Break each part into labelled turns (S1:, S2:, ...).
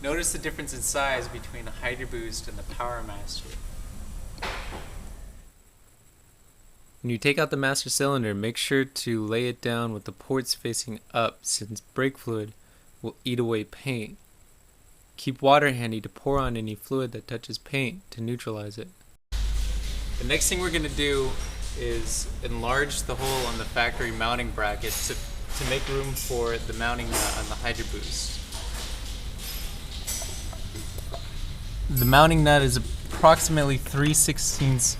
S1: Notice the difference in size between the Hydroboost and the Powermaster. When you take out the master cylinder, make sure to lay it down with the ports facing up, since brake fluid will eat away paint. Keep water handy to pour on any fluid that touches paint to neutralize it. The next thing we're going to do is enlarge the hole on the factory mounting bracket to make room for the mounting nut on the Hydroboost. The mounting nut is approximately 3/16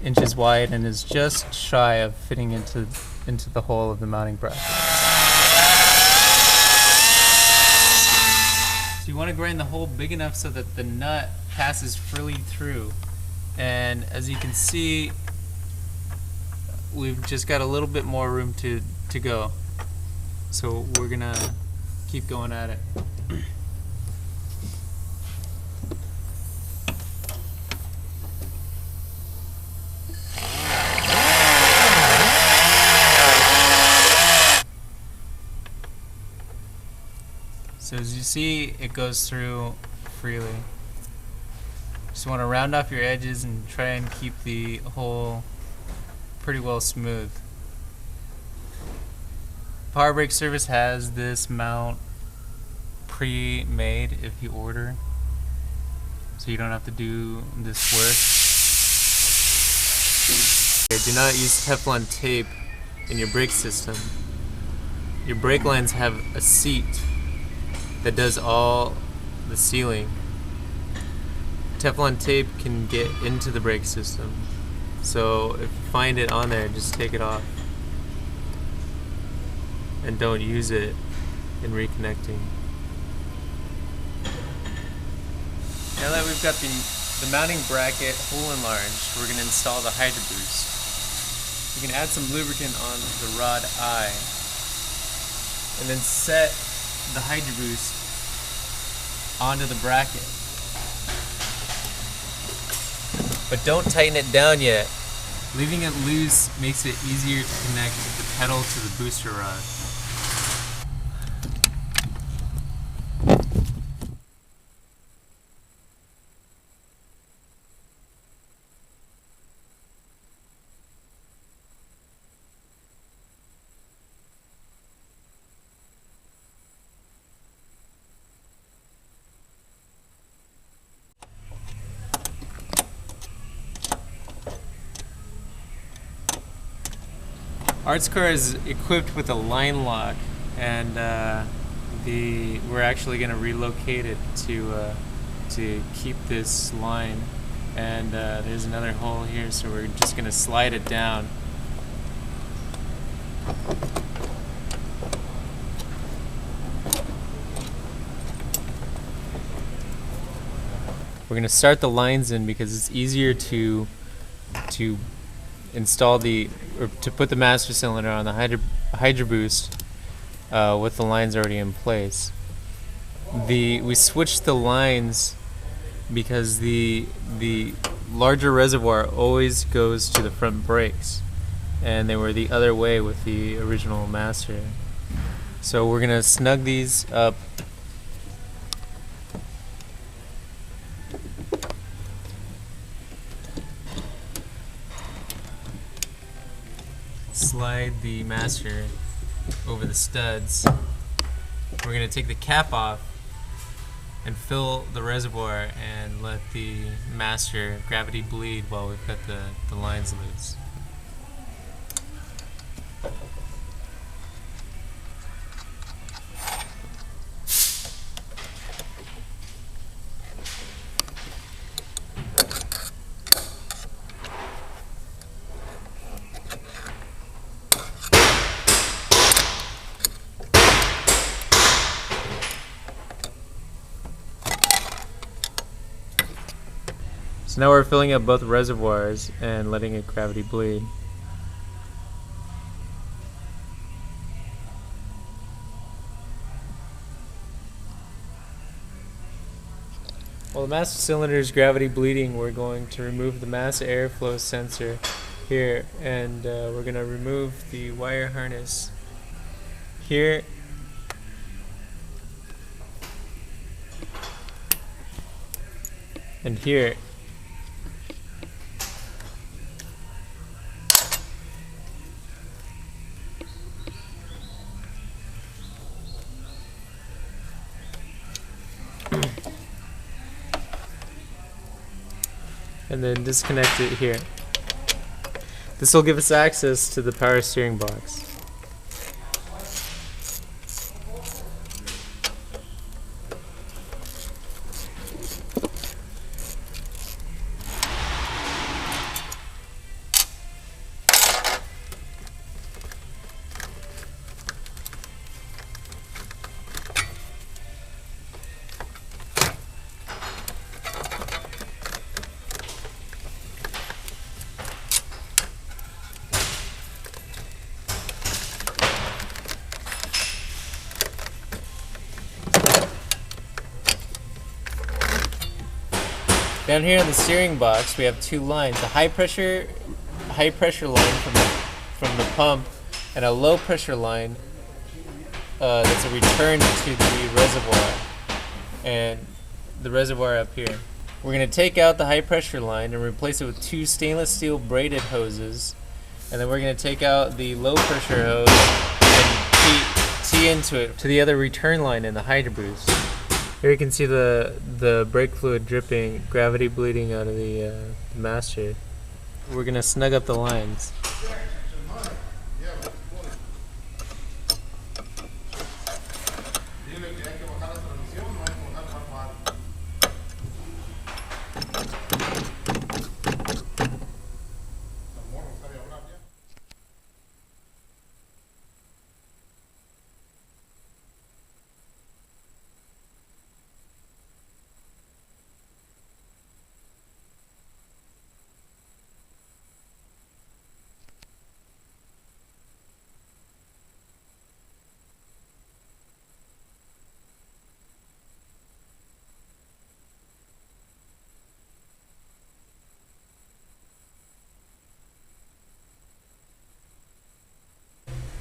S1: inches wide and is just shy of fitting into the hole of the mounting bracket. So you want to grind the hole big enough so that the nut passes freely through. And as you can see, we've just got a little bit more room to go. So we're gonna keep going at it. So as you see, it goes through freely. Just want to round off your edges and try and keep the hole pretty well smooth. Power Brake Service has this mount pre-made if you order, so you don't have to do this work. Do not use Teflon tape in your brake system. Your brake lines have a seat that does all the sealing. Teflon tape can get into the brake system, so if you find it on there, just take it off and don't use it in reconnecting. Now that we've got the mounting bracket hole enlarged, we're going to install the Hydroboost. You can add some lubricant on the rod eye and then set the Hydroboost onto the bracket. But don't tighten it down yet. Leaving it loose makes it easier to connect the pedal to the booster rod. Art Carr is equipped with a line lock, and we're actually going to relocate it to keep this line. And there's another hole here, so we're just going to slide it down. We're going to start the lines in because it's easier to install to put the master cylinder on the Hydroboost with the lines already in place. We switched the lines because the larger reservoir always goes to the front brakes, and they were the other way with the original master. So we're gonna snug these up. Slide the master over the studs. We're going to take the cap off and fill the reservoir and let the master gravity bleed while we've got the lines loose. So now we're filling up both reservoirs and letting it gravity bleed. While the master cylinder is gravity bleeding, we're going to remove the mass airflow sensor here, and we're going to remove the wire harness here. and here. And then disconnect it here. This will give us access to the power steering box. Down here in the steering box, we have two lines: a high pressure line from the pump, and a low pressure line that's a return to the reservoir, and the reservoir up here. We're going to take out the high pressure line and replace it with two stainless steel braided hoses, and then we're going to take out the low pressure hose and tee into it to the other return line in the Hydroboost. Here you can see the brake fluid dripping, gravity bleeding out of the master. We're going to snug up the lines.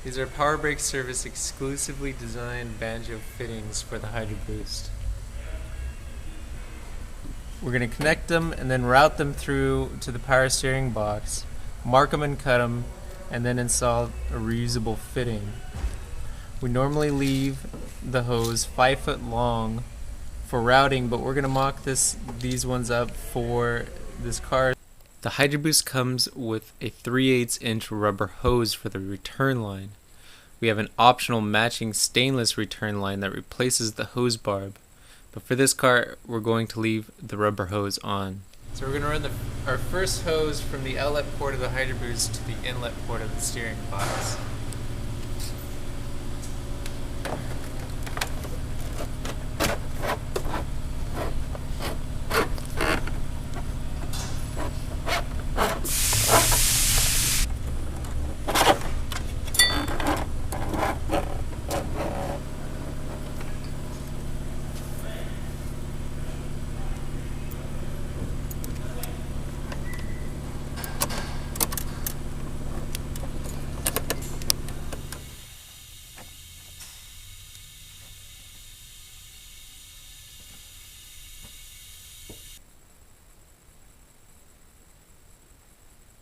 S1: These are Power Brake Service exclusively designed banjo fittings for the Hydroboost. We're going to connect them and then route them through to the power steering box, mark them and cut them, and then install a reusable fitting. We normally leave the hose 5 foot long for routing, but we're going to mock these ones up for this car. The Hydroboost comes with a 3/8 inch rubber hose for the return line. We have an optional matching stainless return line that replaces the hose barb, but for this car we're going to leave the rubber hose on. So we're going to run our first hose from the outlet port of the Hydroboost to the inlet port of the steering box.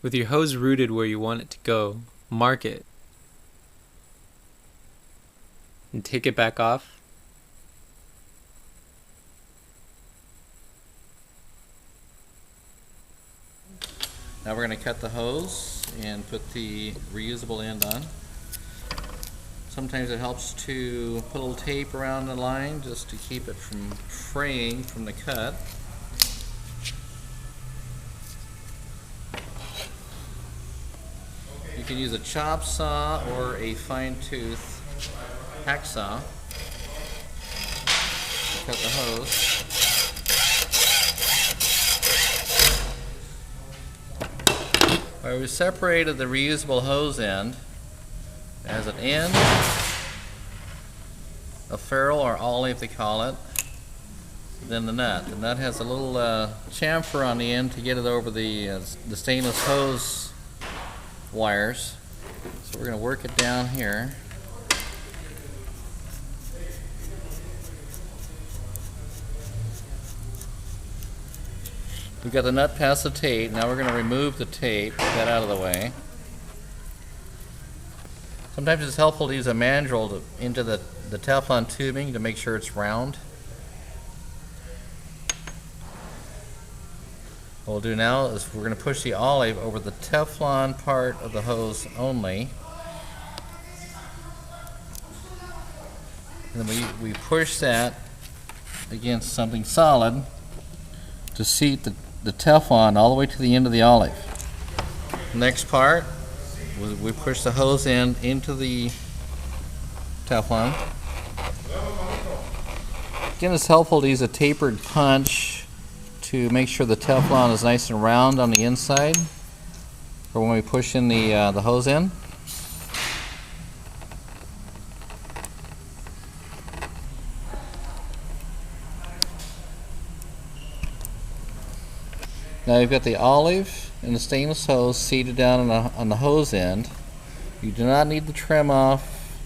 S1: With your hose routed where you want it to go, mark it and take it back off.
S2: Now we're going to cut the hose and put the reusable end on. Sometimes it helps to put a little tape around the line just to keep it from fraying from the cut. You can use a chop saw or a fine tooth hacksaw to cut the hose. Where we separated the reusable hose end as an end, a ferrule or olive they call it, then the nut. The nut has a little chamfer on the end to get it over the stainless hose wires. So we're going to work it down here. We've got the nut past the tape. Now we're going to remove the tape, get that out of the way. Sometimes it's helpful to use a mandrel into the teflon tubing to make sure it's round. What we'll do now is we're going to push the olive over the teflon part of the hose only. And then we push that against something solid to seat the teflon all the way to the end of the olive. Next part, we push the hose end into the teflon. Again, it's helpful to use a tapered punch to make sure the teflon is nice and round on the inside for when we push in the hose in. Now you've got the olive and the stainless hose seated down on the hose end. You do not need to trim off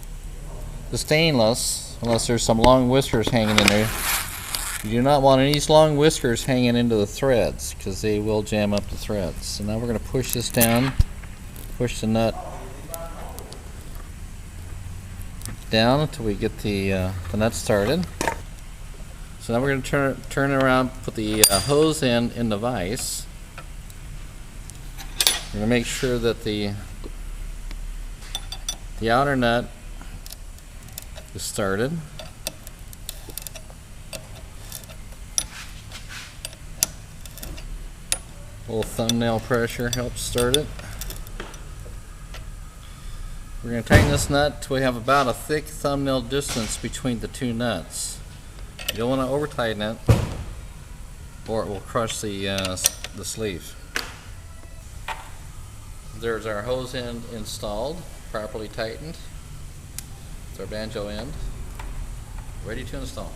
S2: the stainless unless there's some long whiskers hanging in there. You do not want any of these long whiskers hanging into the threads because they will jam up the threads. So now we're going to push this down, push the nut down until we get the nut started. So now we're going to turn it around, put the hose end in the vise. We're going to make sure that the outer nut is started. A little thumbnail pressure helps start it. We're going to tighten this nut till we have about a thick thumbnail distance between the two nuts. You don't want to over tighten it or it will crush the sleeve. There's our hose end installed, properly tightened. It's our banjo end, ready to install.